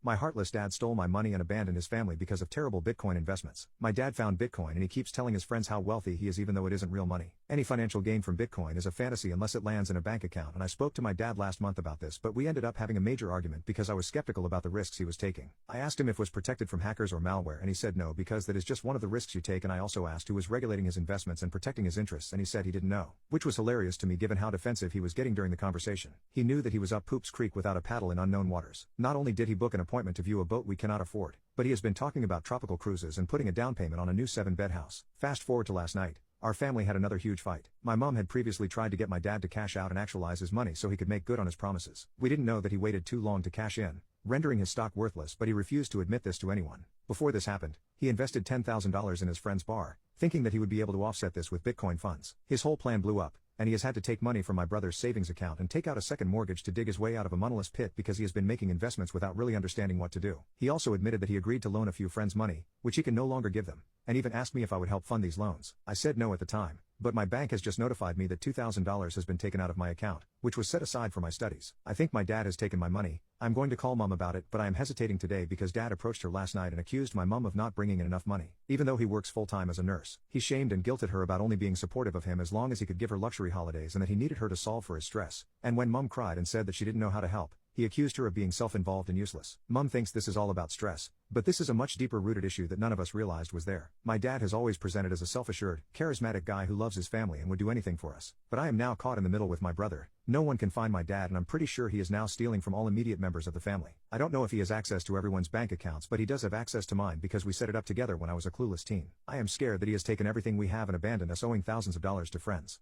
My heartless dad stole my money and abandoned his family because of terrible Bitcoin investments. My dad found Bitcoin and he keeps telling his friends how wealthy he is even though it isn't real money. Any financial gain from Bitcoin is a fantasy unless it lands in a bank account, and I spoke to my dad last month about this, but we ended up having a major argument because I was skeptical about the risks he was taking. I asked him if it was protected from hackers or malware and he said no because that is just one of the risks you take, and I also asked who was regulating his investments and protecting his interests and he said he didn't know. Which was hilarious to me given how defensive he was getting during the conversation. He knew that he was up Poops Creek without a paddle in unknown waters. Not only did he book an appointment to view a boat we cannot afford, but he has been talking about tropical cruises and putting a down payment on a new 7-bed house. Fast forward to last night. Our family had another huge fight. My mom had previously tried to get my dad to cash out and actualize his money so he could make good on his promises. We didn't know that he waited too long to cash in, rendering his stock worthless, but he refused to admit this to anyone. Before this happened, he invested $10,000 in his friend's bar, thinking that he would be able to offset this with Bitcoin funds. His whole plan blew up, and he has had to take money from my brother's savings account and take out a second mortgage to dig his way out of a moneyless pit because he has been making investments without really understanding what to do. He also admitted that he agreed to loan a few friends money, which he can no longer give them, and even asked me if I would help fund these loans. I said no at the time, but my bank has just notified me that $2,000 has been taken out of my account, which was set aside for my studies. I think my dad has taken my money. I'm going to call mom about it, but I am hesitating today because dad approached her last night and accused my mom of not bringing in enough money. Even though he works full-time as a nurse, he shamed and guilted her about only being supportive of him as long as he could give her luxury holidays and that he needed her to solve for his stress. And when mom cried and said that she didn't know how to help, he accused her of being self-involved and useless. Mom thinks this is all about stress, but this is a much deeper rooted issue that none of us realized was there. My dad has always presented as a self-assured, charismatic guy who loves his family and would do anything for us. But I am now caught in the middle with my brother. No one can find my dad and I'm pretty sure he is now stealing from all immediate members of the family. I don't know if he has access to everyone's bank accounts, but he does have access to mine because we set it up together when I was a clueless teen. I am scared that he has taken everything we have and abandoned us owing thousands of dollars to friends.